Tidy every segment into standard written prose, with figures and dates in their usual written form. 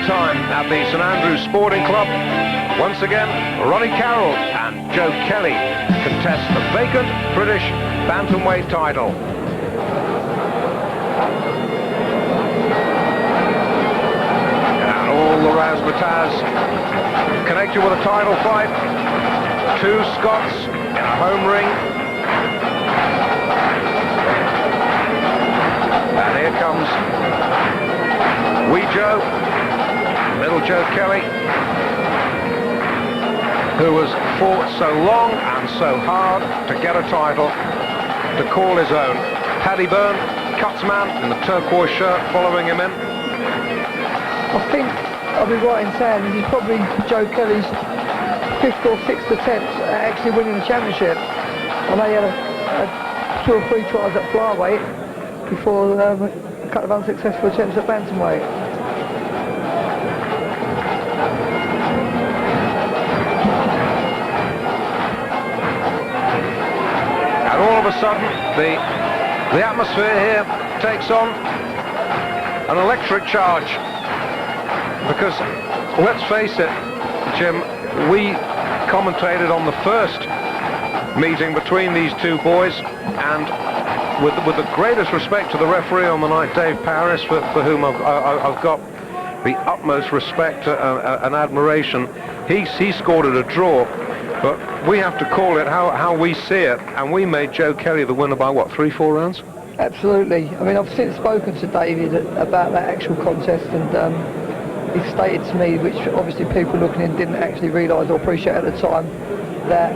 time at the St Andrews Sporting Club. Once again, Ronnie Carroll and Joe Kelly contest the vacant British Bantamweight title. And all the razzmatazz connected with a title fight. Two Scots in a home ring. And here comes wee Joe, little Joe Kelly, who has fought so long and so hard to get a title, to call his own. Paddy Byrne, Cutsman in the turquoise shirt, following him in. I think I'll be right in saying this is probably Joe Kelly's 5th or 6th attempt at actually winning the championship. I know he had a 2 or 3 tries at flyweight before a couple of unsuccessful attempts at bantamweight. And all of a sudden, the atmosphere here takes on an electric charge. Because, let's face it, Jim, we commentated on the first meeting between these two boys, and with the greatest respect to the referee on the night, Dave Paris, for whom I've got the utmost respect and admiration, he scored it a draw, but we have to call it how we see it, and we made Joe Kelly the winner by, what, 3-4 rounds? Absolutely. I mean, I've since spoken to David about that actual contest, and he stated to me, which obviously people looking in didn't actually realise or appreciate at the time, that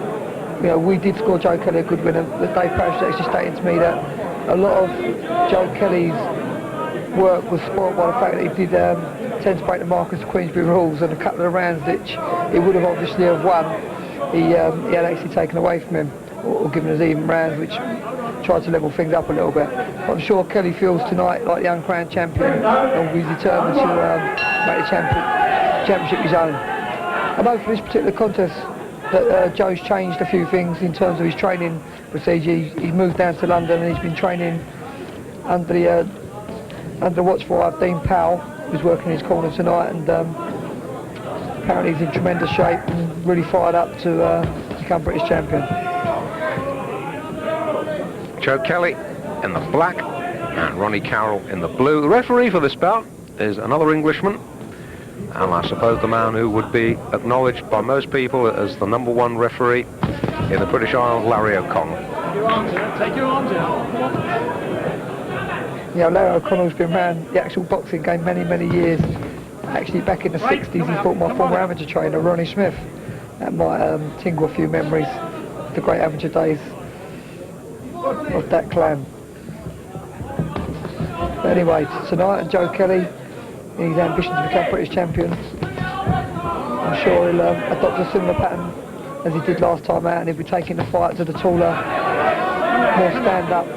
we did score Joe Kelly a good winner. But Dave Parrish actually stated to me that a lot of Joe Kelly's work was spoiled by the fact that he did tend to break the Marcus Queensberry rules, and a couple of the rounds which he would have obviously have won, he had actually taken away from him, or given us even rounds, which tried to level things up a little bit. I'm sure Kelly feels tonight like the uncrowned champion, and will be determined to make the championship his own. I know for this particular contest that Joe's changed a few things in terms of his training procedure. He's moved down to London, and he's been training under the watchful eye of Dean Powell, who's working in his corner tonight, and apparently he's in tremendous shape and really fired up to become British champion. Joe Kelly in the black and Ronnie Carroll in the blue. The referee for this bout is another Englishman, and I suppose the man who would be acknowledged by most people as the #1 referee in the British Isles, Larry O'Connell. Take your arms out. Larry O'Connell's been around the actual boxing game many, many years. Actually, back in the 60s, he fought my former amateur trainer, Ronnie Smith. That might tingle a few memories of the great amateur days of that clan. But anyway, tonight, Joe Kelly, in his ambition to become British champion, I'm sure he'll adopt a similar pattern as he did last time out, and he'll be taking the fight to the taller, more stand-up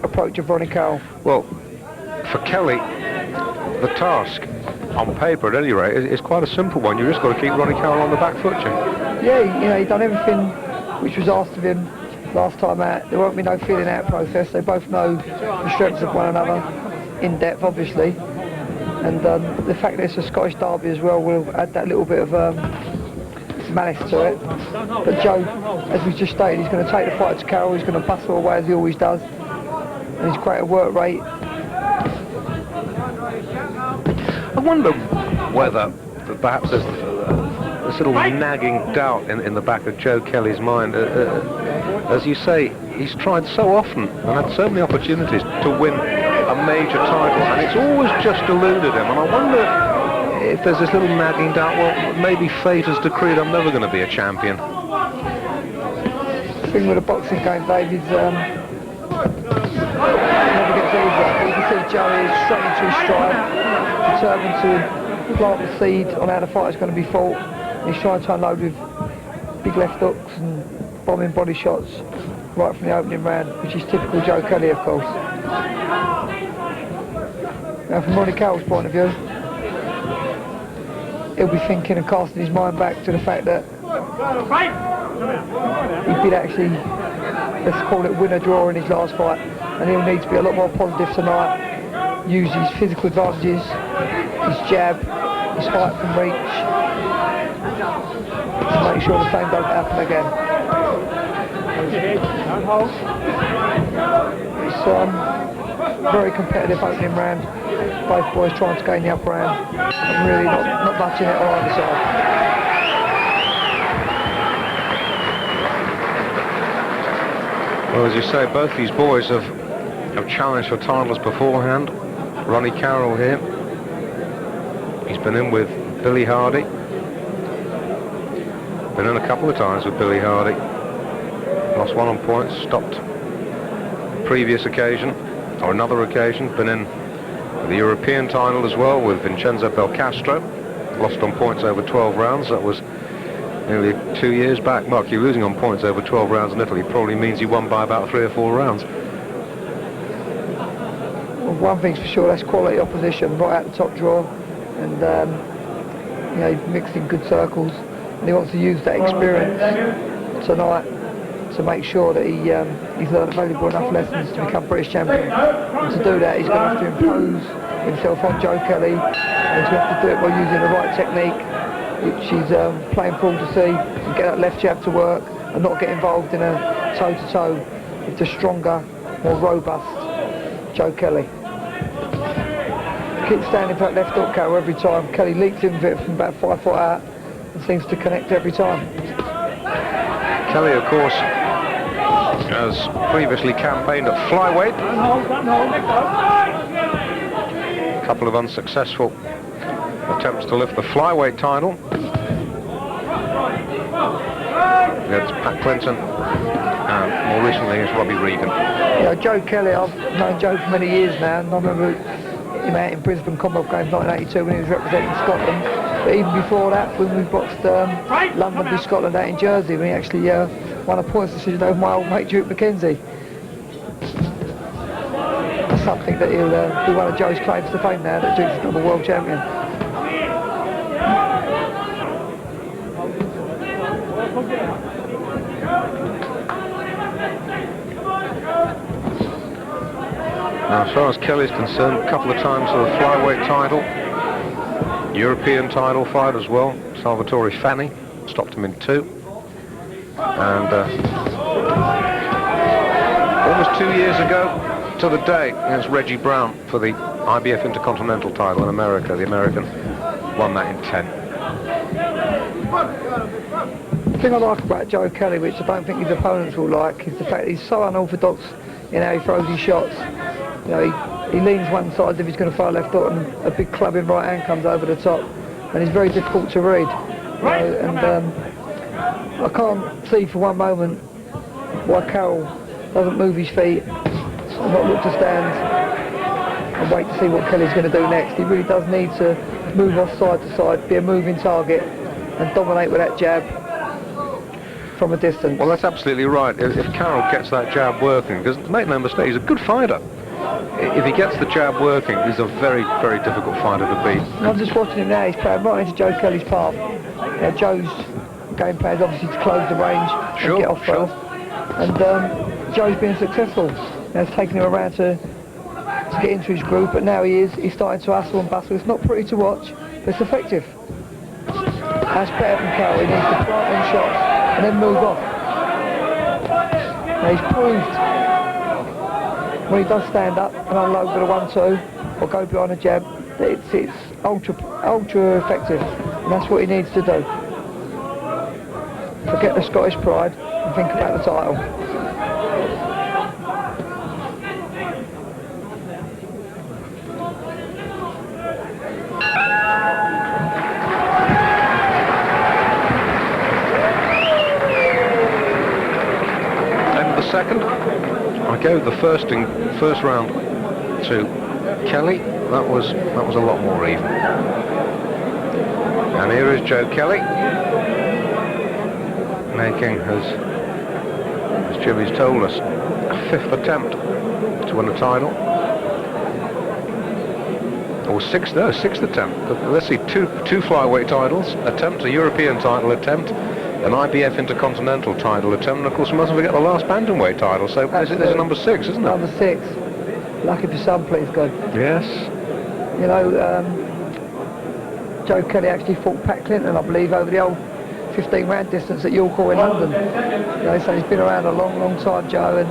approach of Ronnie Carroll. Well, for Kelly, the task, on paper at any rate, is quite a simple one. You've just got to keep Ronnie Carroll on the back foot, Jim. Yeah, he's done everything which was asked of him last time out. There won't be no feeling out process. They both know the strengths of one another in depth, obviously, and the fact that it's a Scottish derby as well will add that little bit of malice to it. But Joe, as we just stated, he's going to take the fight to Carroll. He's going to bustle away as he always does, and he's great at work rate. I wonder whether perhaps there's this little nagging doubt in the back of Joe Kelly's mind. As you say, he's tried so often and had so many opportunities to win a major title, and it's always just eluded him. And I wonder if there's this little nagging doubt, well, maybe fate has decreed I'm never going to be a champion. The thing with the boxing game, Dave, is never gets easier. You can see Joe is straight into his stride, determined to plant the seed on how the fight is going to be fought. He's trying to unload with big left hooks and bombing body shots right from the opening round, which is typical Joe Kelly, of course. Now, from Ronnie Carroll's point of view, he'll be thinking and casting his mind back to the fact that he did actually, let's call it win or draw in his last fight, and he'll need to be a lot more positive tonight, use his physical advantages, his jab, his height from reach, to make sure the same doesn't happen again. Don't hold. It's very competitive opening round. Both boys trying to gain the upper hand and really not much in it on either side. Well, as you say, both these boys have challenged for titles beforehand. Ronnie Carroll here. He's been in with Billy Hardy. Been in a couple of times with Billy Hardy. Lost one on points, stopped previous occasion, or another occasion. Been in the European title as well with Vincenzo Belcastro. Lost on points over 12 rounds. That was nearly 2 years back. Mark, you're losing on points over 12 rounds in Italy probably means you won by about 3 or 4 rounds. Well, one thing's for sure, that's quality opposition right out the top draw, and you know, he's mixed in good circles, and he wants to use that experience tonight to make sure that he's learned valuable enough lessons to become British champion. And to do that, he's going to have to impose himself on Joe Kelly, and he's going to have to do it by using the right technique, which he's playing full to see, and get that left jab to work, and not get involved in a toe-to-toe with the stronger, more robust Joe Kelly. Keeps standing for that left hook, Carroll, every time. Kelly leaps in with it from about 5 foot out and seems to connect every time. Kelly, of course, has previously campaigned at flyweight. Don't hold, let go. A couple of unsuccessful attempts to lift the flyweight title against Pat Clinton, and more recently against Robbie Regan. You know, Joe Kelly, I've known Joe for many years now, and I remember him out in Brisbane Commonwealth Games 1982 when he was representing Scotland. But even before that, when we boxed London v Scotland out in Jersey, when he actually won a points decision over my old mate Duke McKenzie. That's something that he'll be one of Joe's claims to fame now, that Duke's a double world champion. Now, as far as Kelly's concerned, a couple of times for the flyweight title, European title fight as well. Salvatore Fanni stopped him in 2, and almost 2 years ago to the day against Reggie Brown for the IBF Intercontinental title in America. The American won that in 10. The thing I like about Joe Kelly, which I don't think his opponents will like, is the fact that he's so unorthodox in how he throws his shots. You know, he leans one side as if he's going to throw a left hook, and a big clubbing right hand comes over the top, and he's very difficult to read. You know, and I can't see for one moment why Carroll doesn't move his feet and not look to stand and wait to see what Kelly's going to do next. He really does need to move off side to side, be a moving target, and dominate with that jab from a distance. Well, that's absolutely right. If Carroll gets that jab working, because make no mistake, he's a good fighter. If he gets the jab working, he's a very, very difficult fighter to beat. I'm just watching him now, he's playing right into Joe Kelly's path. Joe's game plan is obviously to close the range and get off first. And Joe's been successful. It's taken him around to get into his groove, but now he's starting to hustle and bustle. It's not pretty to watch, but it's effective. That's better than Carroll. He needs to plant them shots and then move off. Now he's proved when he does stand up and unload with a 1-2 or go behind a jab that it's ultra effective, and that's what he needs to do. Forget the Scottish pride and think about the title. Second, I gave the first round to Kelly. That was a lot more even. And here is Joe Kelly making, as Jimmy's told us, a 5th attempt to win a title, or 6th attempt. Let's see, two flyweight titles, attempt a European title attempt, an IBF Intercontinental title attempt, and of course we mustn't forget the last Bantamweight title, so this is number 6, isn't it? Number 6. Lucky for some, please God. Yes. You know, Joe Kelly actually fought Pat Clinton, I believe, over the old 15-round distance at York Hall in London. You know, so he's been around a long, long time, Joe, and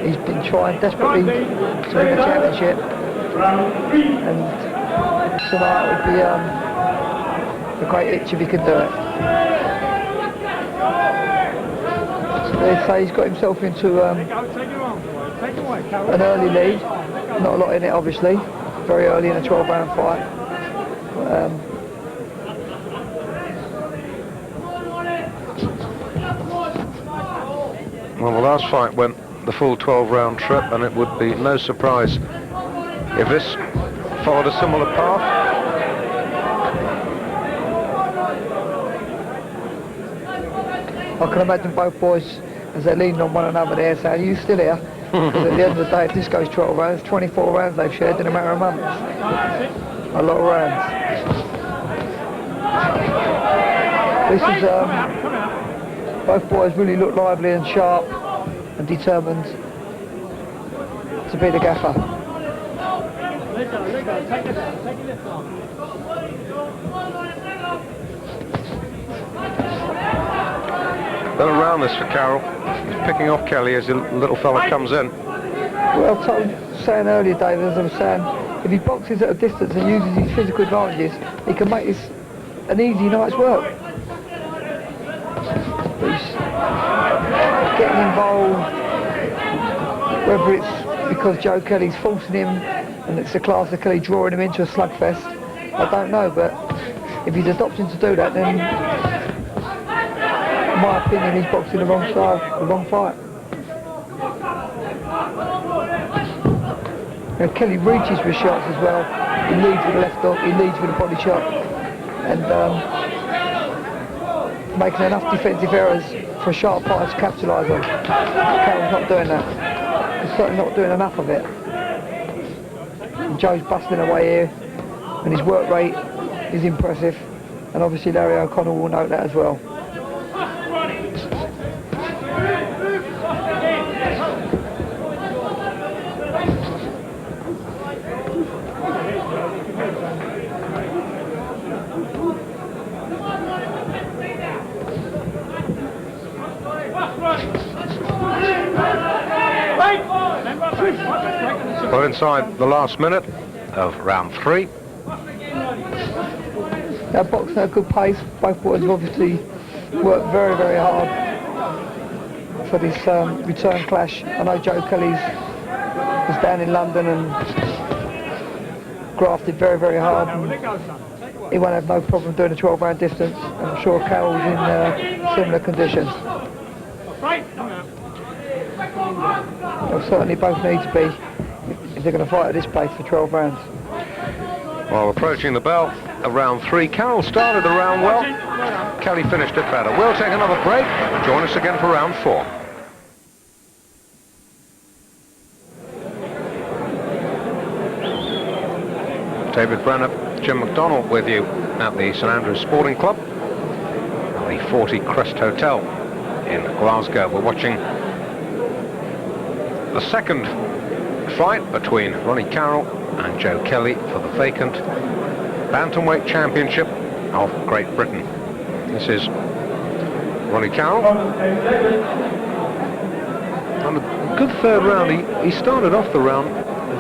he's been trying desperately to win the championship. And tonight would be a great itch if he could do it. So they say he's got himself into an early lead. Not a lot in it, obviously. Very early in a 12-round fight. Well, the last fight went the full 12-round trip, and it would be no surprise if this followed a similar path. I can imagine both boys, as they're leaning on one another there, saying, "Are you still here?" Because at the end of the day, if this goes 12 rounds, 24 rounds they've shared in a matter of months. A lot of rounds. This is, both boys really look lively and sharp and determined to be the gaffer. They'll around this for Carroll. He's picking off Kelly as the little fella comes in. Well, I was saying earlier, David, as I was saying, if he boxes at a distance and uses his physical advantages, he can make this an easy night's work. But he's getting involved, whether it's because Joe Kelly's forcing him and it's the class of Kelly drawing him into a slugfest, I don't know, but if he's adopting to do that, then in my opinion, he's boxing the wrong side, the wrong fight. Now, Kelly reaches with shots as well. He leads with the left hook, he leads with a body shot, and making enough defensive errors for a sharp fighter to capitalise on. Carroll's not doing that. He's certainly not doing enough of it. And Joe's bustling away here, and his work rate is impressive, and obviously Larry O'Connell will note that as well. Well, inside the last minute of round 3. They're boxing at a good pace. Both boys have obviously worked very, very hard for this return clash. I know Joe Kelly's was down in London and grafted very, very hard. And he won't have no problem doing a 12-round distance. And I'm sure Carroll's in similar conditions. They'll certainly both need to be if they're going to fight at this pace for 12 rounds. While approaching the bell of round 3, Carroll started the round well. Kelly finished it better. We'll take another break. Join us again for round 4. David Brenner, Jim McDonald with you at the St Andrews Sporting Club, the 40 Crest Hotel in Glasgow. We're watching the second fight between Ronnie Carroll and Joe Kelly for the vacant Bantamweight Championship of Great Britain. This is Ronnie Carroll. On a good third round, he started off the round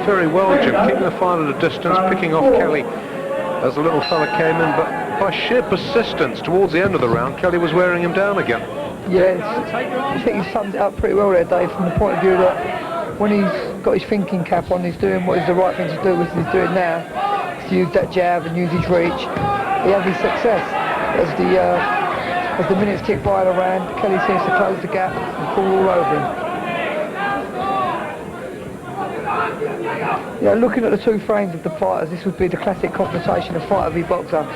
very well, Jim, keeping the fight at a distance, picking off Kelly as the little fella came in, but by sheer persistence towards the end of the round, Kelly was wearing him down again. Yes, I think he summed it up pretty well there, Dave, from the point of view that when he's got his thinking cap on, he's doing what is the right thing to do, which he's doing now, to use that jab and use his reach. He has his success. As the minutes tick by the round, Kelly seems to close the gap and fall all over him. Yeah, looking at the two frames of the fighters, this would be the classic confrontation of fighter v boxer,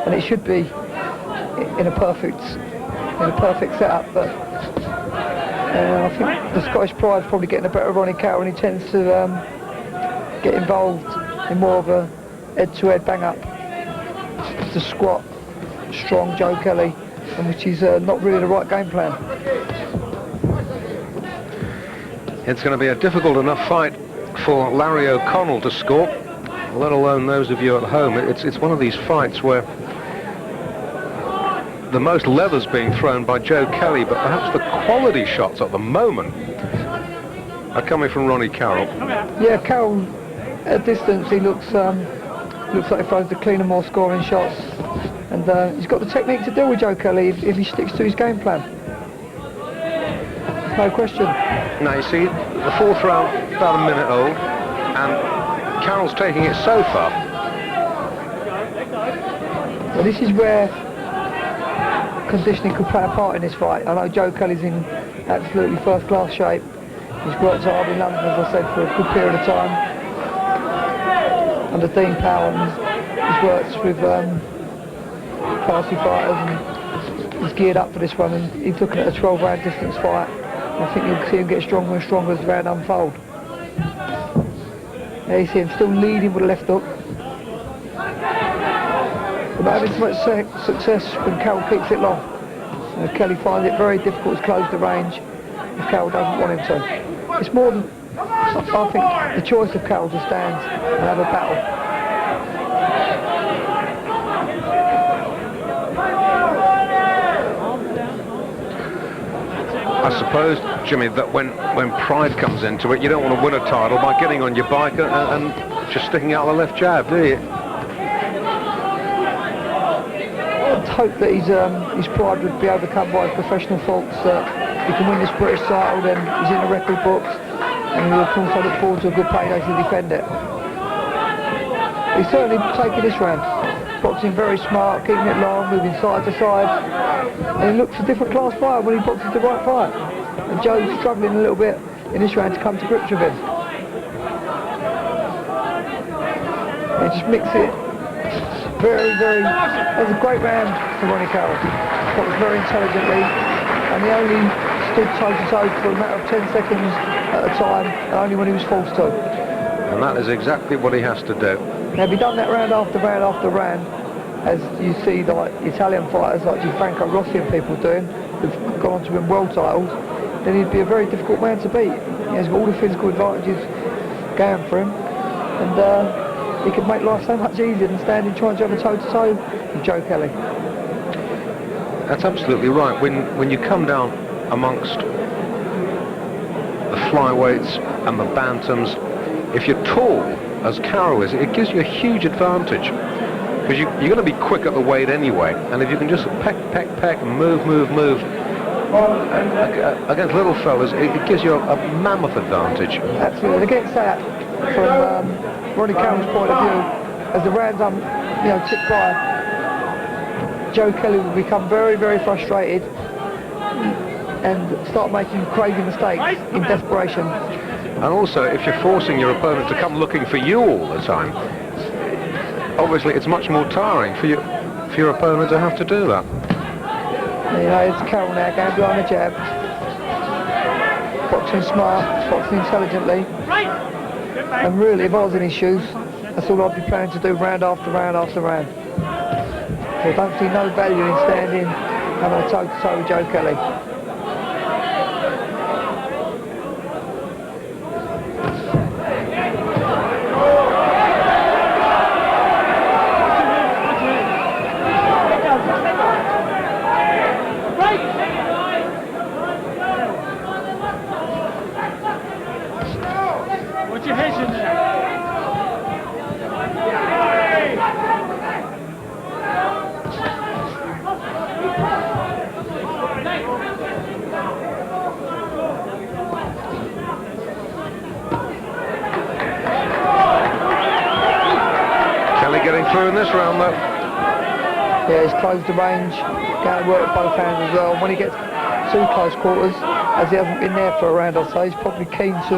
and it should be in a perfect setup. But I think the Scottish Pride's probably getting the better of Ronnie Carroll, and he tends to get involved in more of a head-to-head bang-up to squat strong Joe Kelly, and which is not really the right game plan. It's going to be a difficult enough fight for Larry O'Connell to score, let alone those of you at home. It's one of these fights where the most leathers being thrown by Joe Kelly, but perhaps the quality shots at the moment are coming from Ronnie Carroll. Yeah, Carroll, at distance, he looks like he throws the cleaner, more scoring shots. And he's got the technique to deal with Joe Kelly if he sticks to his game plan. No question. Now you see, the fourth round about a minute old, and Carroll's taking it so far. Well, this is where conditioning could play a part in this fight. I know Joe Kelly's in absolutely first-class shape. He's worked hard in London, as I said, for a good period of time. Under Dean Powell, and he's worked with classy fighters, and he's geared up for this one. And he's looking at a 12-round distance fight. I think you'll see him get stronger and stronger as the round unfold. There you see him still leading with a left hook. But having so much success when Carroll keeps it long. Kelly finds it very difficult to close the range if Carroll doesn't want him to. It's more than, I think, the choice of Carroll to stand and have a battle. I suppose, Jimmy, that when pride comes into it, you don't want to win a title by getting on your bike and just sticking out the left jab, do you? I'd hope that his pride would be overcome by his professional faults, that he can win this British title, then he's in the record books, and he'll also look forward to a good payday to defend it. He's certainly taking this round. Boxing very smart, keeping it long, moving side to side, and he looks a different class fighter when he boxes the right fight. And Joe's struggling a little bit in this round to come to grips with him. They just mix it that was a great round for Ronnie Carroll. That was very intelligently, and he only stood toe to toe for a matter of 10 seconds at a time, and only when he was forced to. And that is exactly what he has to do. Now, if he'd done that round after round after round, as you see like Italian fighters like Franco Rossi and people doing, who've gone on to win world titles, then he'd be a very difficult man to beat. He's got all the physical advantages going for him, and he could make life so much easier than standing trying to have a toe-to-toe with Joe Kelly. That's absolutely right. When you come down amongst the flyweights and the bantams, if you're tall, as Carroll is, it gives you a huge advantage. Because you're going to be quick at the weight anyway, and if you can just peck, and move, against little fellas, it gives you a mammoth advantage. Absolutely. Against that, from Ronnie Carroll's point of view, as the rounds tick by, Joe Kelly will become very, very frustrated and start making crazy mistakes in desperation. And also, if you're forcing your opponent to come looking for you all the time, obviously it's much more tiring for your opponent to have to do that. It's Carroll now going behind the jab. Boxing smart, boxing intelligently. And really, if I was in his shoes, that's all I'd be planning to do round after round after round. So I don't see no value in standing having a toe-to-toe with Joe Kelly. What's your vision there? Kelly getting through in this round though. Yeah, he's closed the range, going to work with both hands as well. When he gets too close quarters, as he hasn't been there for a round or so, he's probably keen to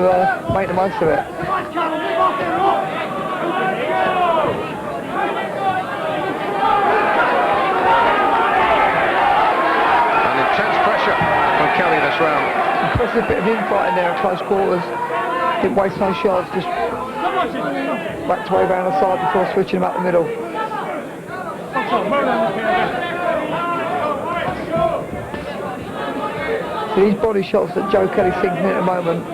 make the most of it. And intense pressure from Kelly this round. Impressive bit of infighting there at close quarters. Didn't waste no shots, just backed away round the side before switching him up the middle. So these body shots that Joe Kelly's sinking in at the moment,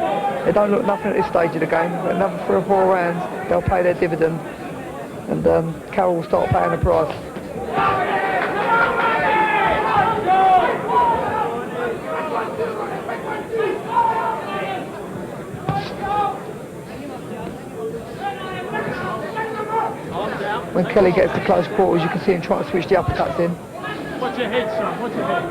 they don't look nothing at this stage of the game, but another 3 or 4 rounds, they'll pay their dividend, and Carroll will start paying the price. when Kelly gets to close quarters, you can see him trying to switch the uppercuts in, Watch your head, son. Watch your head.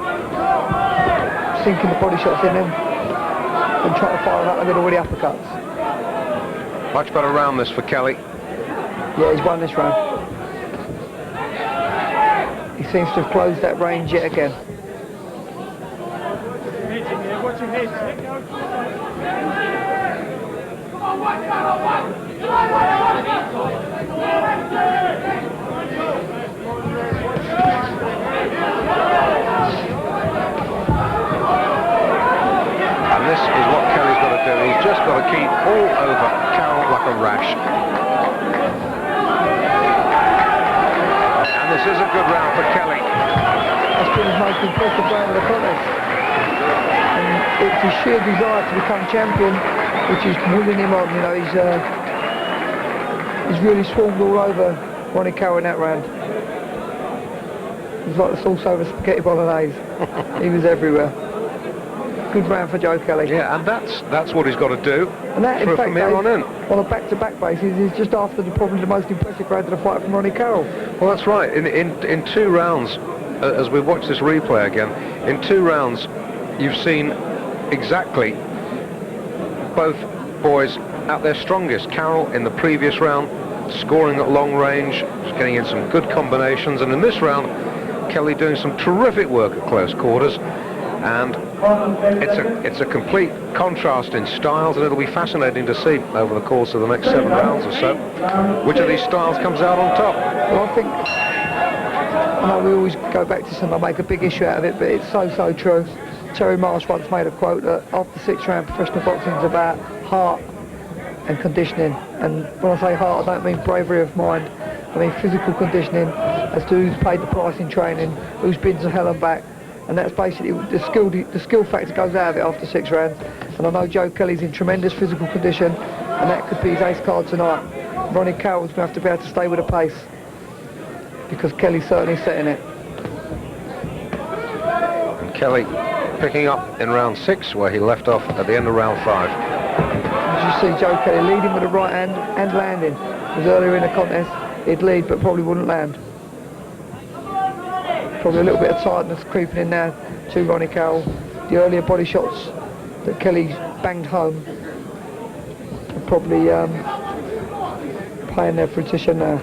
sinking the body shots in him, and trying to fire out the middle with the uppercuts. Much better round this for Kelly. Yeah, he's won this round. He seems to have closed that range yet again. Heads in there. Watch your head. Let go. And this is what Kelly's got to do. He's just got to keep all over Carroll like a rash. And this is a good round for Kelly. That's been his most impressive round of the contest. And it's his sheer desire to become champion, which is willing him on. You know, he's really swarmed all over Ronnie Carroll in that round. He's like the sauce over spaghetti bolognese. He was everywhere. Good round for Joe Kelly. Yeah, and that's what he's got to do And that, in fact, from here on in. on a back-to-back basis, is just after probably the most impressive round of the fight from Ronnie Carroll. Well, that's right. In 2 rounds, as we watch this replay again, in 2 rounds, you've seen exactly both boys at their strongest. Carroll in the previous round, scoring at long range, getting in some good combinations, and in this round, Kelly doing some terrific work at close quarters. And it's a complete contrast in styles, and it'll be fascinating to see over the course of the next 7 rounds or so which of these styles comes out on top. Well, I think, I know we always go back to this and I make a big issue out of it, but it's so true. Terry Marsh once made a quote that after 6 round professional boxing is about heart and conditioning. And when I say heart, I don't mean bravery of mind. I mean physical conditioning as to who's paid the price in training, who's been to hell and back. And that's basically the skill factor goes out of it after 6 rounds. And I know Joe Kelly's in tremendous physical condition, and that could be his ace card tonight. Ronnie Carroll's going to have to be able to stay with the pace, because Kelly's certainly setting it. And Kelly picking up in round 6 where he left off at the end of round 5. As you see Joe Kelly leading with the right hand and landing. Because earlier in the contest he'd lead but probably wouldn't land. Probably a little bit of tiredness creeping in now to Ronnie Carroll. The earlier body shots that Kelly banged home are probably paying their fruition now.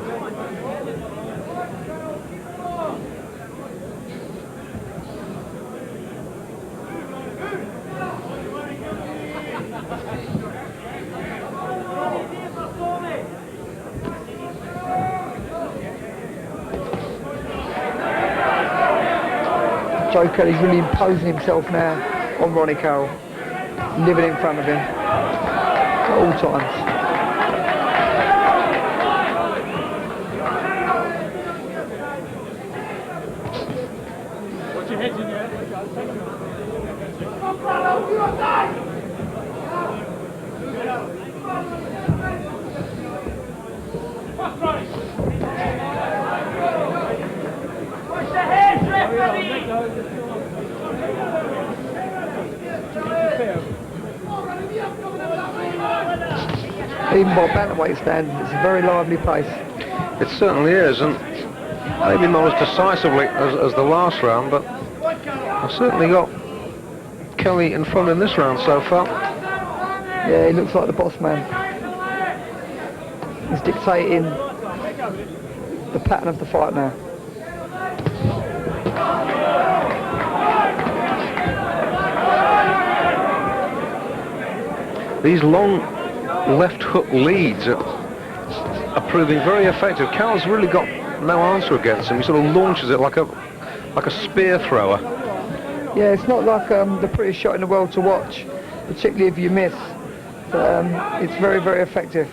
Joe Kelly's really imposing himself now on Ronnie Carroll, living in front of him at all times. Watch your heads in there. Even by Bantamweight standards, it's a very lively pace. It certainly is, and maybe not as decisively as the last round, but I've certainly got Kelly in front in this round so far. Yeah, he looks like the boss man. He's dictating the pattern of the fight now. These long left hook leads are proving very effective. Carroll's really got no answer against him. He sort of launches it like a spear thrower. Yeah, it's not like the prettiest shot in the world to watch, particularly if you miss. But it's very effective.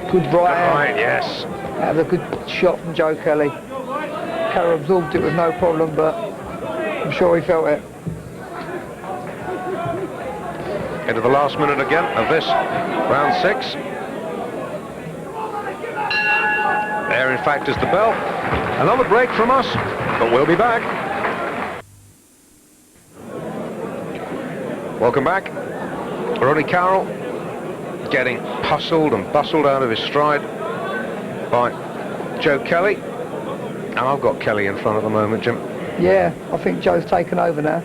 Good right hand. Right, yes. That was a good shot from Joe Kelly. Carroll absorbed it with no problem, but I'm sure he felt it. Into the last minute again of this round 6. There, in fact, is the bell. Another break from us, but we'll be back. Welcome back. Ronnie Carroll getting hustled and bustled out of his stride by Joe Kelly. And I've got Kelly in front at the moment, Jim. Yeah, I think Joe's taken over now.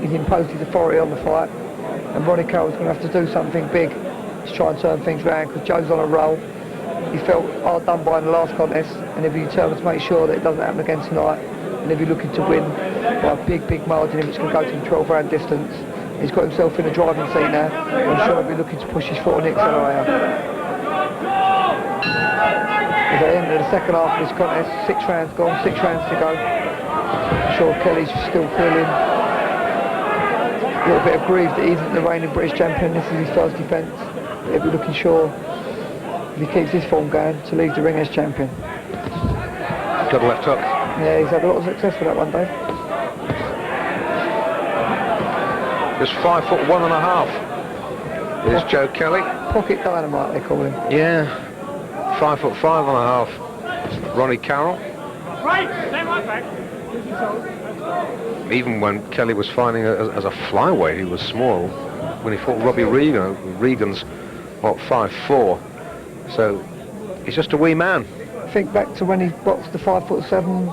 He's imposed his authority on the fight, and Ronnie Carroll's going to have to do something big to try and turn things around, because Joe's on a roll. He felt hard done by in the last contest, and he'll be determined to make sure that it doesn't happen again tonight, and he'll be looking to win by a big margin if it's going to go to the 12-round distance. He's got himself in a driving seat now. I'm sure he'll be looking to push his foot on the accelerator. As I enter the second half of this contest, 6 rounds gone, 6 rounds to go. I'm sure Kelly's still feeling a little bit aggrieved that he isn't the reigning British champion. This is his first defence. He'll be looking sure, if he keeps his form going, to leave the ring as champion. Good left hook. Yeah, he's had a lot of success with that one, Dave. Just 5'1½" is Joe Kelly. Pocket dynamite, they call him. Yeah, 5'5½" Ronnie Carroll. Right, stand right back. Even when Kelly was fighting as a flyweight, he was small. When he fought Robbie Regan, Regan's, what, 5'4", so he's just a wee man. Think back to when he boxed the 5'7",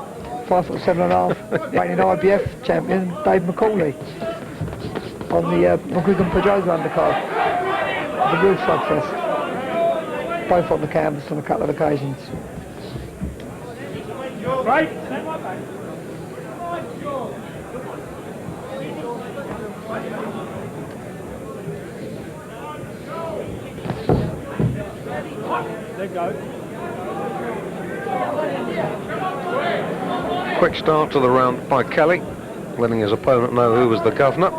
5'7½", reigning IBF champion Dave McCauley on the McGuigan Pedrosa undercard. The real slugfest. Both on the canvas on a couple of occasions. Right, stand right back. There you go. Quick start to the round by Kelly, letting his opponent know who was the governor.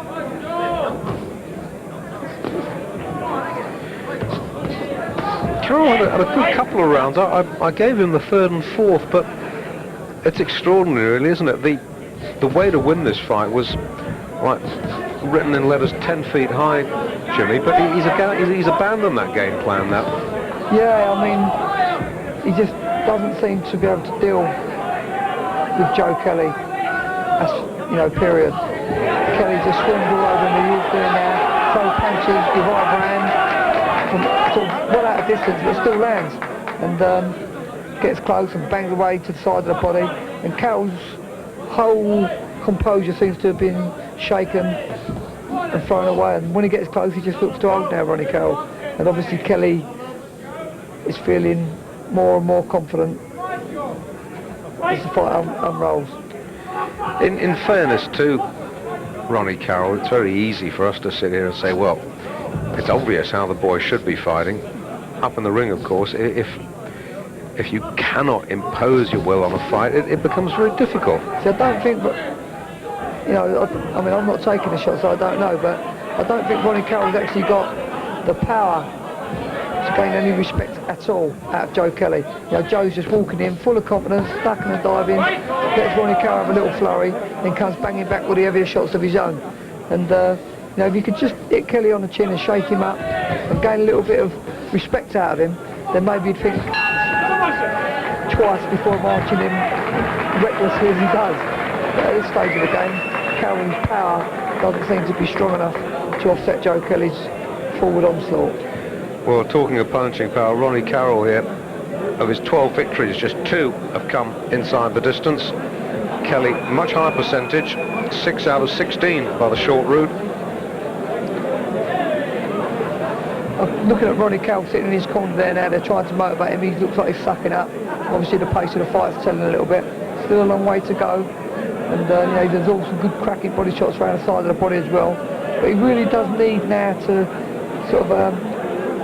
Carroll had a good couple of rounds. I gave him the third and fourth, but it's extraordinary, really, isn't it? The way to win this fight was like written in letters 10 feet high, Jimmy, but he's abandoned that game plan now. Yeah, I mean, he just doesn't seem to be able to deal with Joe Kelly, period. Kelly just swims all over him, he is doing now, throws punches, give right hand, from sort of well out of distance, but still lands, and gets close and bangs away to the side of the body, and Carroll's whole composure seems to have been shaken and thrown away, and when he gets close he just looks too old now, Ronnie Carroll, and obviously Kelly is feeling more and more confident as the fight unrolls. In fairness to Ronnie Carroll, it's very easy for us to sit here and say, well, it's obvious how the boy should be fighting. Up in the ring, of course, if you cannot impose your will on a fight, it becomes very difficult. See, I don't think, but I mean, I'm not taking the shot, so I don't know, but I don't think Ronnie Carroll's actually got the power to gain any respect at all out of Joe Kelly. Joe's just walking in full of confidence, ducking and diving, lets Ronnie Carroll have a little flurry, then comes banging back with the heavier shots of his own. And if you could just hit Kelly on the chin and shake him up and gain a little bit of respect out of him, then maybe you'd think twice before marching him recklessly as he does. But at this stage of the game, Carroll's power doesn't seem to be strong enough to offset Joe Kelly's forward onslaught. Well, talking of punching power, Ronnie Carroll here, of his 12 victories, just 2 have come inside the distance. Kelly, much higher percentage, 6 out of 16 by the short route. Looking at Ronnie Carroll sitting in his corner there now, they're trying to motivate him. He looks like he's sucking up. Obviously the pace of the fight's telling a little bit. Still a long way to go. And there's all some good cracking body shots around the side of the body as well. But he really does need now to sort of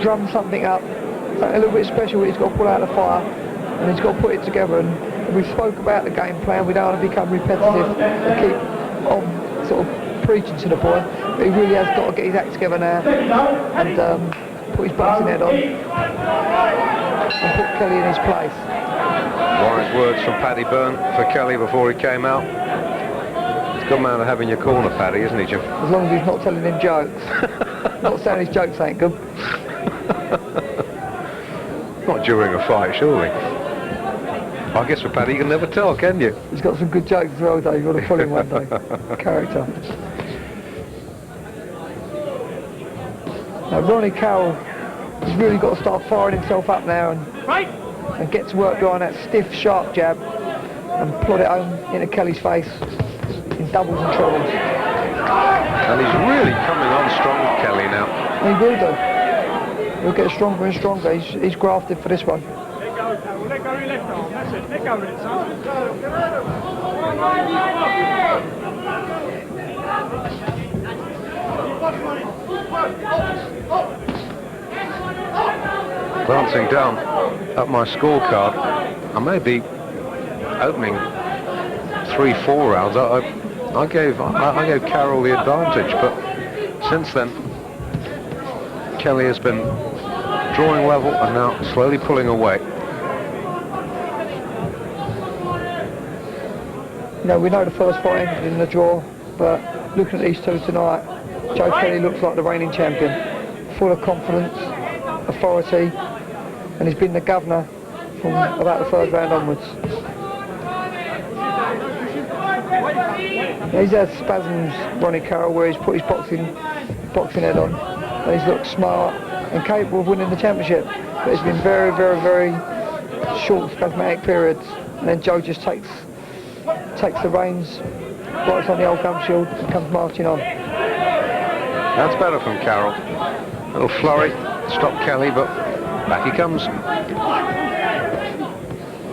drum something up, something a little bit special. He's got to pull out the fire and he's got to put it together. And we spoke about the game plan. We don't want to become repetitive and keep on sort of preaching to the boy. But he really has got to get his act together now and put his boxing head on and put Kelly in his place. Wise words from Paddy Byrne for Kelly before he came out. It's a good man to have in your corner, Paddy, isn't he, Jim? As long as he's not telling him jokes. Not saying his jokes ain't good. Not during a fight, surely. I guess with Paddy you can never tell, can you? He's got some good jokes as well, Dave. You've got to pull him one day. Character. Now, Ronnie Carroll He's really got to start firing himself up now and get to work behind that stiff, sharp jab and plod it home into Kelly's face in doubles and trebles. And he's really coming on strong, Kelly, now. And he will do. He'll get stronger and stronger. He's grafted for this one. Let go, Carroll. Let go with your left arm. That's it. Let go with it, son. Glancing down at my scorecard, I may be opening 3-4 rounds. I gave Carroll the advantage, but since then Kelly has been drawing level and now slowly pulling away. You know, we know the first fight ended in the draw, but looking at these two tonight, Joe Kelly looks like the reigning champion, full of confidence, authority, and he's been the governor from about the third round onwards. Yeah, he's had spasms, Ronnie Carroll, where he's put his boxing head on, and he's looked smart and capable of winning the championship, but it's been very, very, very short spasmodic periods, and then Joe just takes the reins, bites on the old gum shield and comes marching on. That's better from Carroll. A little flurry, stop Kelly, but back he comes.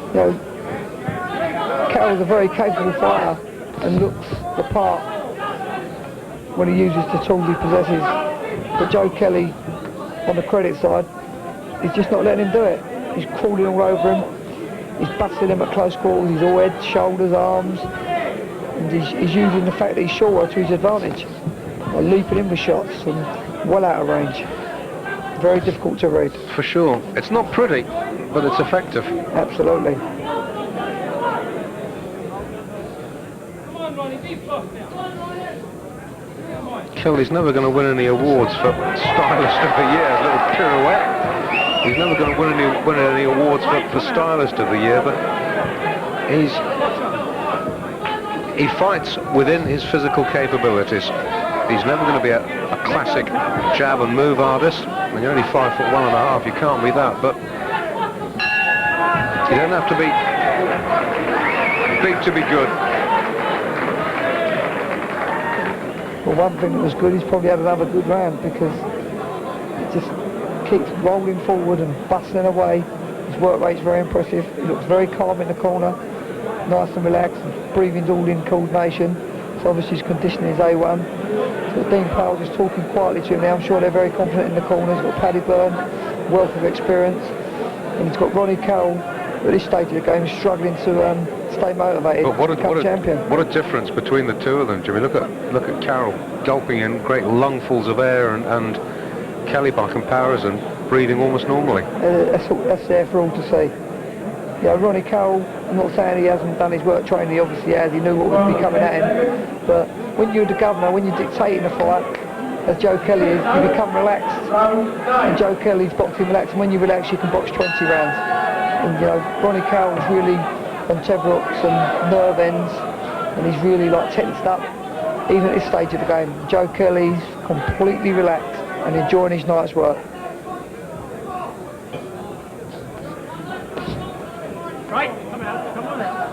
You know, Carroll's a very capable fighter and looks the part when he uses the tools he possesses. But Joe Kelly, on the credit side, he's just not letting him do it. He's crawling all over him. He's busting him at close quarters. He's all head, shoulders, arms, and he's using the fact that he's shorter to his advantage. By leaping in with shots and well out of range. Very difficult to read. For sure. It's not pretty, but it's effective. Absolutely. Come on, Ronnie, deep block now. Kelly's never going to win any awards for Stylist of the Year. A little pirouette. He's never going to win any awards for Stylist of the Year, but he fights within his physical capabilities. He's never going to be a classic jab and move artist. When you're only 5'1½", you can't be that, but you don't have to be big to be good. Well, one thing that was good, he's probably had another good round because he just keeps rolling forward and bustling away. His work rate's very impressive. He looks very calm in the corner, nice and relaxed, and breathing's all in coordination. So obviously his conditioning is A1. So Dean Powell just talking quietly to him now. I'm sure they're very confident in the corner. He's got Paddy Byrne, wealth of experience, and he's got Ronnie Carroll at this stage of the game struggling to stay motivated. But what a champion. What a difference between the two of them, Jimmy. Look at Carroll gulping in great lungfuls of air, and Kelly by comparison breathing almost normally. That's there for all to see. Yeah, Ronnie Carroll, I'm not saying he hasn't done his work training, he obviously has, he knew what would be coming at him, but when you're the governor, when you're dictating a fight, as Joe Kelly is, you become relaxed, and Joe Kelly's boxing relaxed, and when you relax you can box 20 rounds. And you know, Ronnie Carroll's really on tebrocks and nerve ends, and he's really like tensed up, even at this stage of the game. Joe Kelly's completely relaxed and enjoying his night's work. Right, come out, come on out.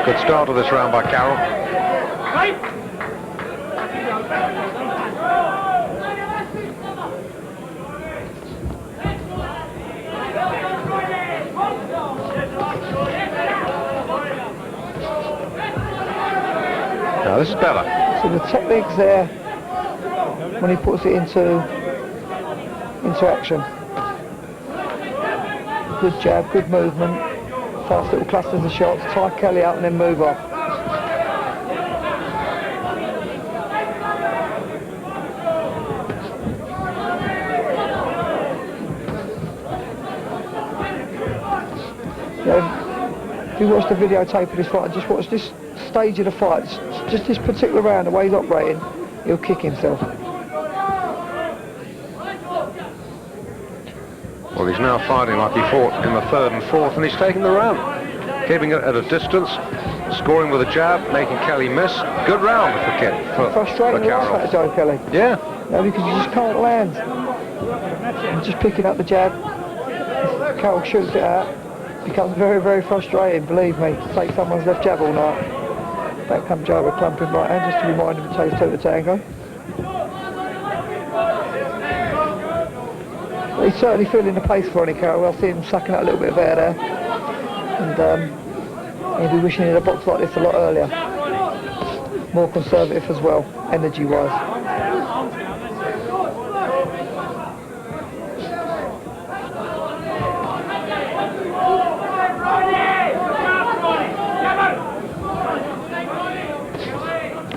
Good start of this round by Carroll. Right. Now this is better. So the technique's there when he puts it into action. Good jab, good movement, fast little clusters of shots, tie Kelly out and then move off. You know, if you watch the videotape of this fight and just watch this stage of the fight, just this particular round, the way he's operating, he'll kick himself. Well, he's now fighting like he fought in the third and fourth, and he's taking the round, keeping it at a distance, scoring with a jab, making Kelly miss. Good round for Frustrating Carroll. that Joe Kelly. Yeah. No, because you just can't land. And just picking up the jab, Carroll shoots it out. Becomes very, very frustrating, believe me. Take someone's left jab all night. Back comes Joe with a clumping right hand, just to remind him it takes two to tango. He's certainly feeling the pace for Ronnie Carroll. I see him sucking out a little bit of air there. And he'll be wishing he had a box like this a lot earlier. More conservative as well, energy-wise.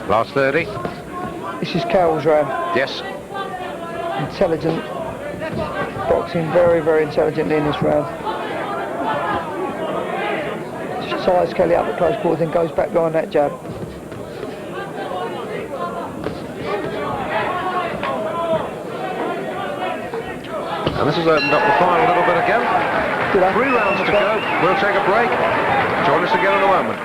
Last 30. This is Carroll's round. Yes. Intelligent. Boxing very, very intelligently in this round. Just ties Kelly up at close quarters and goes back behind that jab. And this has opened up the fight a little bit again. 3 rounds to go. We'll take a break. Join us again in a moment.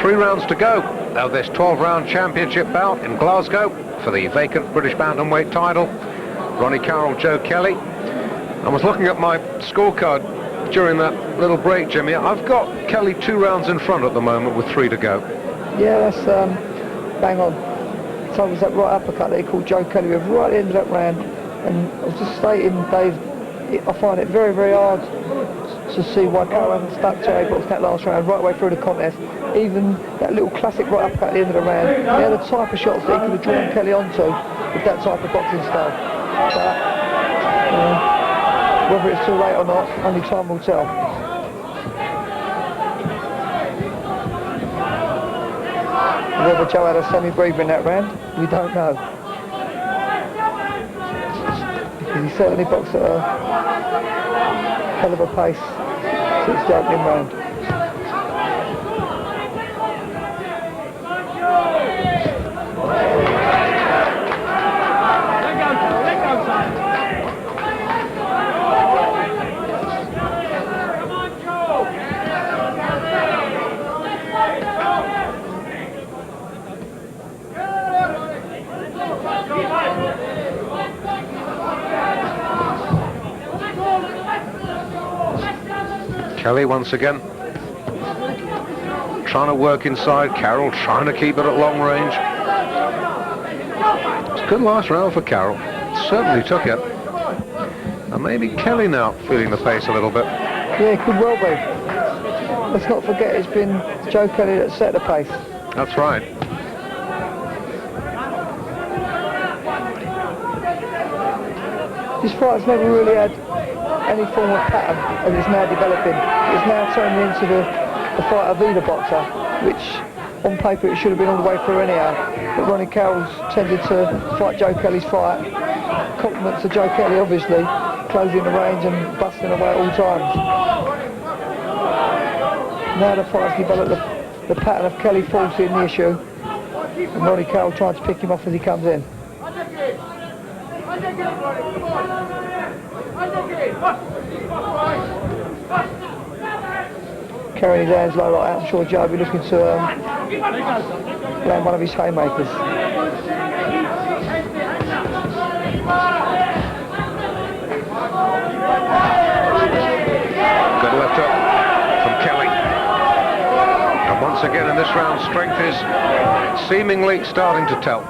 Three rounds to go. Now this 12-round championship bout in Glasgow for the vacant British Bantamweight title. Ronnie Carroll, Joe Kelly. I was looking at my scorecard during that little break, Jimmy. I've got Kelly 2 rounds in front at the moment with 3 to go. Yeah, that's bang on. So it was that right uppercut that he called Joe Kelly with right at the end of that round. And I was just stating, Dave, I find it very, very hard to see why Carroll hasn't stuck to a box that last round right away through the contest. Even that little classic right uppercut at the end of the round, they're the type of shots that he could have drawn Kelly onto with that type of boxing style. But whether it's too late or not, only time will tell. Whether Joe had a semi-breather in that round, we don't know. Because he certainly boxed at a hell of a pace since the opening round. Kelly once again trying to work inside. Carroll trying to keep it at long range. It's a good last round for Carroll. Certainly took it. And maybe Kelly now feeling the pace a little bit. Yeah, it could well be. Let's not forget it's been Joe Kelly that set the pace. That's right. This fight's never really had any form of pattern as it's now developing. It's now turning into the fight of either boxer, which on paper it should have been all the way through anyhow. But Ronnie Carroll's tended to fight Joe Kelly's fight. Compliments to Joe Kelly, obviously, closing the range and busting away at all times. Now the fight's developed the pattern of Kelly forcing the issue and Ronnie Carroll trying to pick him off as he comes in. Carrying his hands low like that, I'm sure Joe will be looking to land one of his haymakers. Good left up from Kelly. And once again in this round, strength is seemingly starting to tell.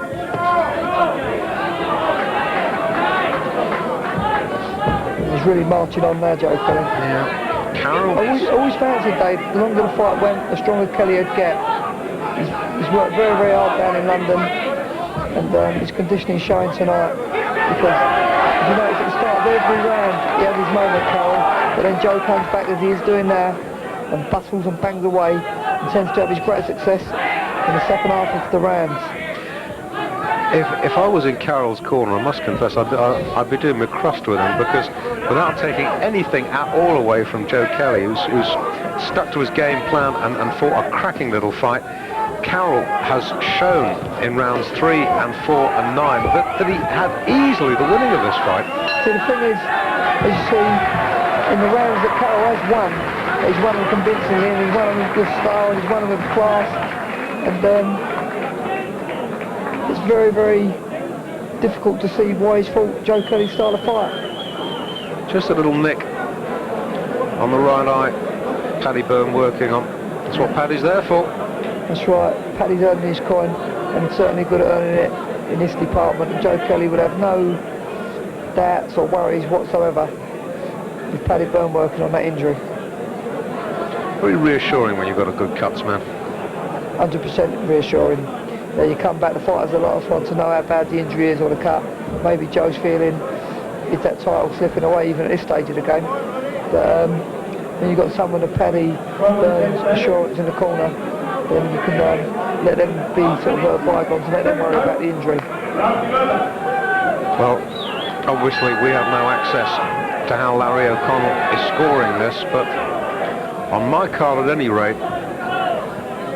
He's really marching on there, Joe Kelly. Yeah. Carroll. I always fancied, Dave, the longer the fight went, the stronger Kelly would get. He's worked very, very hard down in London, and his conditioning showing tonight. Because you notice at the start of every round, he has his moment, Carroll, but then Joe comes back as he is doing now, and bustles and bangs away, and tends to have his greatest success in the second half of the rounds. If I was in Carroll's corner, I must confess, I'd be doing my crust with him, because without taking anything at all away from Joe Kelly, who's stuck to his game plan and fought a cracking little fight, Carroll has shown in rounds 3 and 4 and 9 that he had easily the winning of this fight. See, the thing is, as you see, in the rounds that Carroll has won, he's won them convincingly, and he's won them with good style, and he's won them with class, and it's very, very difficult to see why he's fought Joe Kelly's style of fight. Just a little nick on the right eye. Paddy Byrne working on. That's what Paddy's there for. That's right. Paddy's earning his coin, and he's certainly good at earning it in this department. And Joe Kelly would have no doubts or worries whatsoever with Paddy Byrne working on that injury. Very reassuring when you've got a good cutsman. 100% reassuring. You come back, the fighters a lot of fun to know how bad the injury is or the cut. Maybe Joe's feeling, is that title slipping away even at this stage of the game? But when you've got someone of Paddy Byrne's assurance in the corner, then you can let them be sort of bygones and let them worry about the injury. Well, obviously we have no access to how Larry O'Connell is scoring this, but on my card at any rate,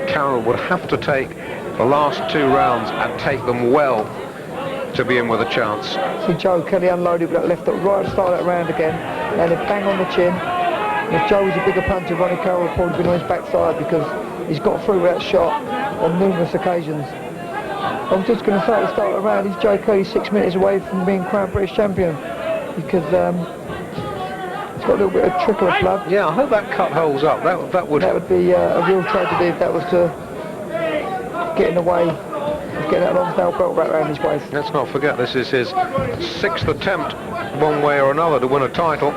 Carroll would have to take the last 2 rounds and take them well to be in with a chance. See Joe Kelly unloaded with that left hook right at the start of that round again, and then bang on the chin. And if Joe was a bigger puncher, Ronnie Carroll would probably been on his backside, because he's got through with that shot on numerous occasions. I was just going to say at the start of the round, is Joe Kelly 6 minutes away from being crowned British champion, because he's got a little bit of trickle of blood. Yeah, I hope that cut holds up. That would be a real tragedy if that was to get in the way of getting that Lonsdale belt back around his waist. Let's not forget, this is his 6th attempt, one way or another, to win a title.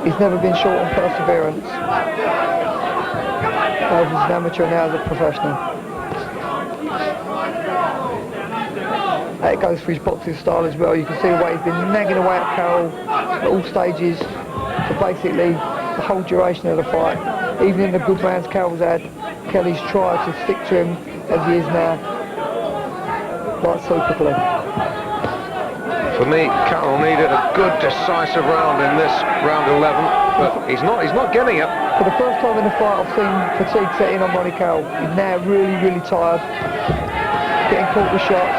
He's never been short on perseverance. Both as an amateur and now as a professional. That goes for his boxing style as well. You can see the way he's been nagging away at Carroll at all stages for basically the whole duration of the fight. Even in the good rounds Carroll's had, Kelly's tried to stick to him as he is now, like super glue. For me, Carroll needed a good decisive round in this round 11, but he's not getting it. For the first time in the fight, I've seen fatigue set in on Ronnie Carroll. He's now really, really tired, getting caught with shots.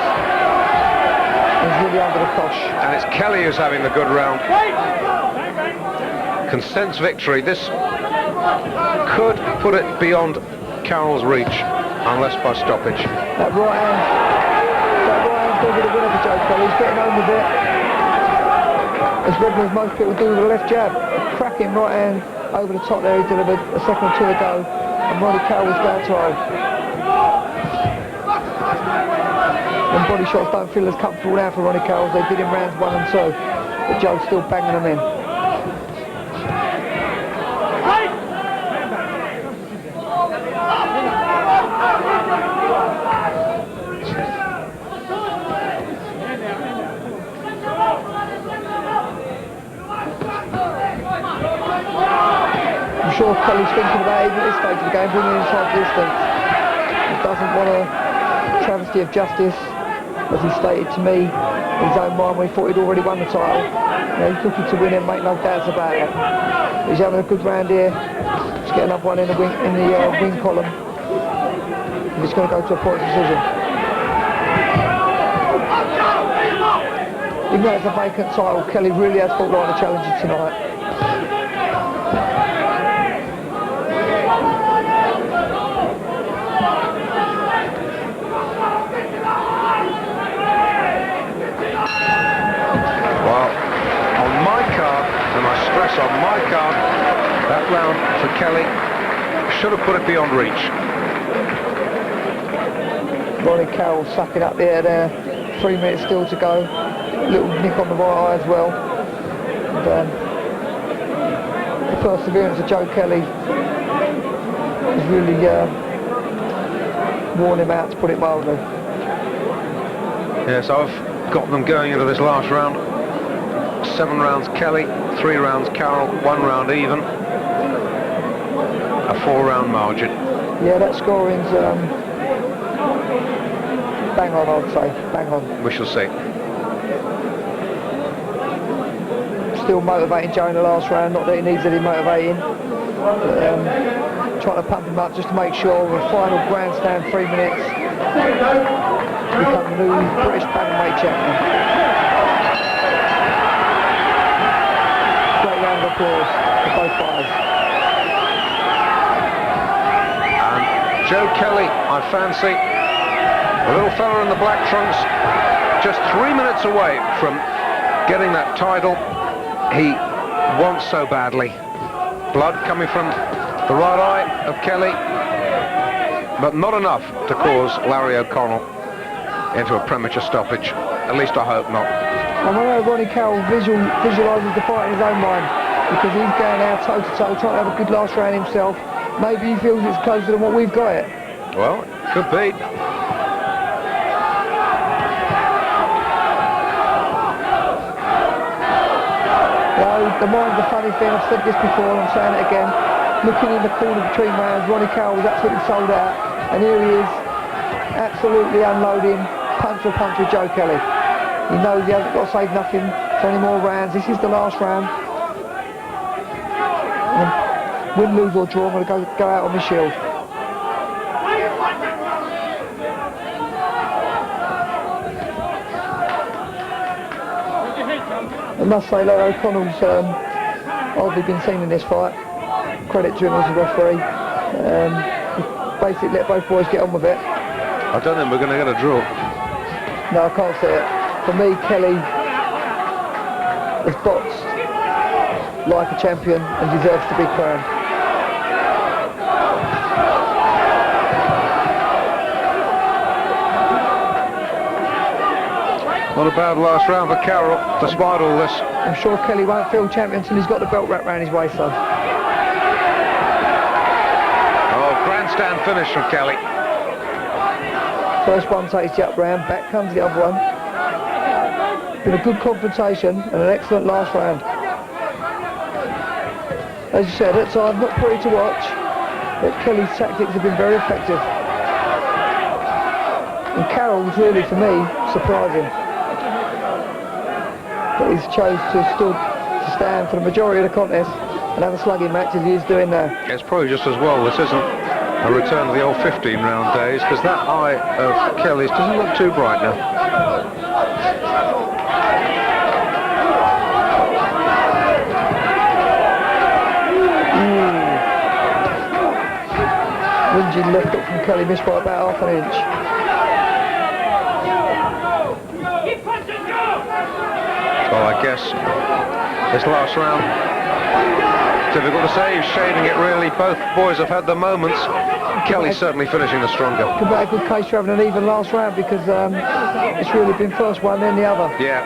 He's really under the cosh. And it's Kelly who's having the good round. Consents victory. This could put it beyond Carroll's reach, unless by stoppage. That right hand's going to be the winner for Joe Kelly. He's getting home with it, as regular as most people do with a left jab. A cracking right hand over the top there. He delivered a second or two ago, and Ronnie Carroll was down to hold. And body shots don't feel as comfortable now for Ronnie Carroll as they did in rounds 1 and 2, but Joe's still banging them in. I'm sure Kelly's thinking about even at this stage of the game, bringing in inside distance. He doesn't want a travesty of justice, as he stated to me in his own mind when he thought he'd already won the title. He's looking to win it, make no doubts about it. He's having a good round here. He's getting another one in the wing column. He's going to go to a point decision. Even though it's a vacant title, Kelly really has fought like a challenger tonight. On my card, that round for Kelly should have put it beyond reach. Ronnie Carroll sucking up the air there. 3 minutes still to go. Little nick on the right eye as well. And, the perseverance of Joe Kelly has really worn him out, to put it mildly. Yes, I've got them going into this last round. 7 rounds Kelly, 3 rounds Carroll, 1 round even, a 4-round margin. Yeah, that scoring's Bang on, I'd say. Bang on. We shall see. Still motivating Joe in the last round. Not that he needs any motivating. But, trying to pump him up just to make sure the final grandstand 3 minutes become the new British Bantamweight champion. Great round of applause for both fighters. And Joe Kelly, I fancy, the little fella in the black trunks, just 3 minutes away from getting that title he wants so badly. Blood coming from the right eye of Kelly, but not enough to cause Larry O'Connell into a premature stoppage. At least I hope not. And I know Ronnie Carroll visualises the fight in his own mind, because he's going out toe-to-toe, trying to have a good last round himself. Maybe he feels it's closer than what we've got it. Well, could be. Well, the mind's a funny thing. I've said this before and I'm saying it again. Looking in the corner between rounds, Ronnie Carroll was absolutely sold out, and here he is, absolutely unloading, punch for punch with Joe Kelly. He knows he hasn't got to save nothing for any more rounds. This is the last round. And win, lose or draw, I'm going to go out on the shield. I must say, Larry O'Connell's hardly been seen in this fight. Credit to him as a referee. He basically let both boys get on with it. I don't think we're going to get a draw. No, I can't see it. For me, Kelly has boxed like a champion and deserves to be crowned. Not a bad last round for Carroll, despite all this. I'm sure Kelly won't feel champion until he's got the belt wrapped around his waist, though. Oh, grandstand finish from Kelly. First one takes the up round, back comes the other one. Been a good confrontation and an excellent last round. As you said, at times not pretty to watch, but Kelly's tactics have been very effective. And Carroll's really, for me, surprising. But he's chose to stand for the majority of the contest and have a slugging match as he is doing now. It's probably just as well this isn't a return to the old 15-round days, because that eye of Kelly's doesn't look too bright now. Whinging left hook from Kelly, missed by about half an inch. Well, I guess this last round, difficult to say, he's shading it really. Both boys have had their moments. Kelly's certainly finishing the stronger. Could make a good case for having an even last round, because it's really been first one, then the other. Yeah.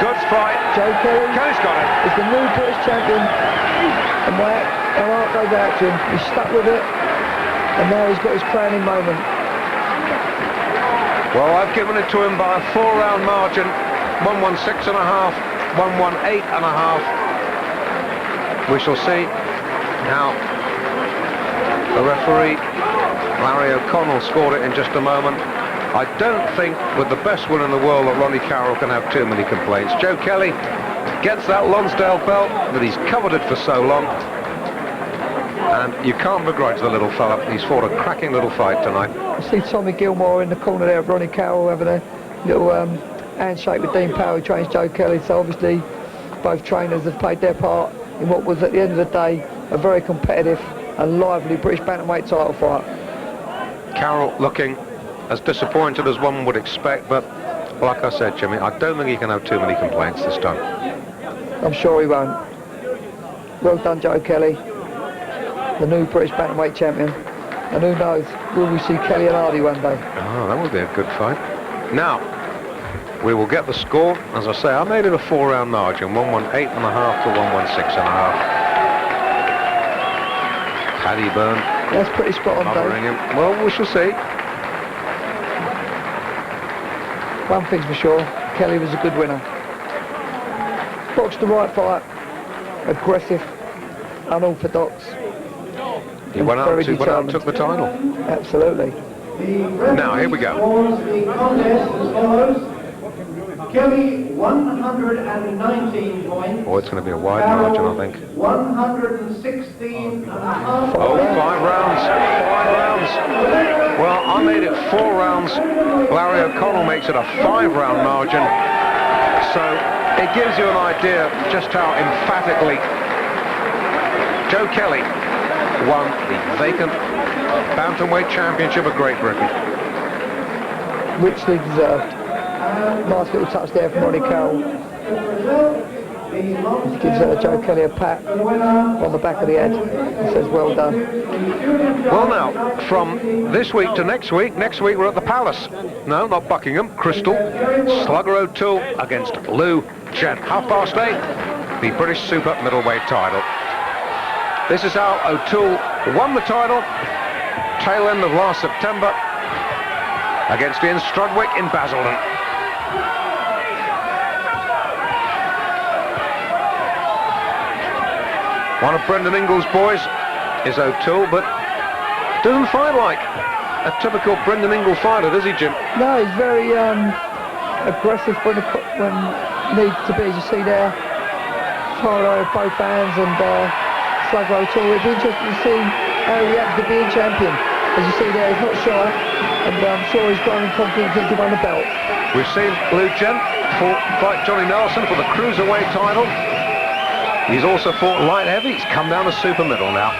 Good fight. Joe Kelly. Kelly's got it. Is the new British champion. And my heart goes out to him. He's stuck with it. And now he's got his crowning moment. Well, I've given it to him by a 4-round margin. 116.5, 118.5. We shall see how the referee, Larry O'Connell, scored it in just a moment. I don't think, with the best one in the world, that Ronnie Carroll can have too many complaints. Joe Kelly gets that Lonsdale belt that he's coveted for so long. And you can't begrudge the little fella. He's fought a cracking little fight tonight. I see Tommy Gilmore in the corner there of Ronnie Carroll having a little handshake with Dean Powell, who trains Joe Kelly. So obviously both trainers have played their part in what was, at the end of the day, a very competitive and lively British Bantamweight title fight. Carroll looking as disappointed as one would expect, but like I said, Jimmy, I don't think he can have too many complaints this time. I'm sure he won't. Well done, Joe Kelly, the new British Bantamweight champion. And who knows, will we see Kelly and Hardy one day? Oh, that would be a good fight. Now, we will get the score. As I say, I made it a 4-round margin, 118.5 to 116.5. Paddy Byrne. That's pretty spot on, Dave. Him. Well, we shall see. One thing's for sure, Kelly was a good winner. Boxed the right fight, aggressive, unorthodox. He went out and took the title. Absolutely. Now, here we go. The contest as follows. Kelly, 119 points. Oh, it's going to be a wide margin, I think. 116 and a half. Oh, 5 rounds. 5 rounds. Well, I made it 4 rounds. Larry O'Connell makes it a 5-round margin. So it gives you an idea just how emphatically Joe Kelly won the vacant Bantamweight Championship of Great Britain. Richly deserved. Nice little touch there from Ronnie Carroll. He gives Joe Kelly a pat on the back of the head and says, well done. Well now, from this week to next week we're at the Palace. No, not Buckingham, Crystal. Slugger O'Toole against Lou Chen. 8:30, the British Super Middleweight title. This is how O'Toole won the title, tail end of last September, against Ian Strudwick in Basildon. One of Brendan Ingle's boys is O'Toole, but doesn't fight like a typical Brendan Ingle fighter, does he, Jim? No, he's very aggressive when needs to be, as you see there. Toro, both hands, and Slugger O'Toole. It'll be interesting to see how he reacts to being champion. As you see there, he's not shy, and I'm sure he's growing confidence into win the belt. We've seen Lou Chen fight Johnny Nelson for the Cruiserweight title. He's also fought light heavy. He's come down to super middle now.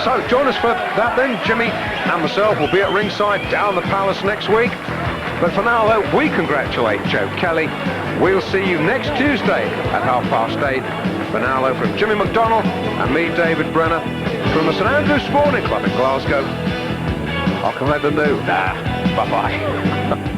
So join us for that then. Jimmy and myself will be at ringside down the Palace next week. But for now, though, we congratulate Joe Kelly. We'll see you next Tuesday at 8:30. For now, though, from Jimmy McDonald and me, David Brenner, from the St Andrews Sporting Club in Glasgow, I can let them know. Bye-bye.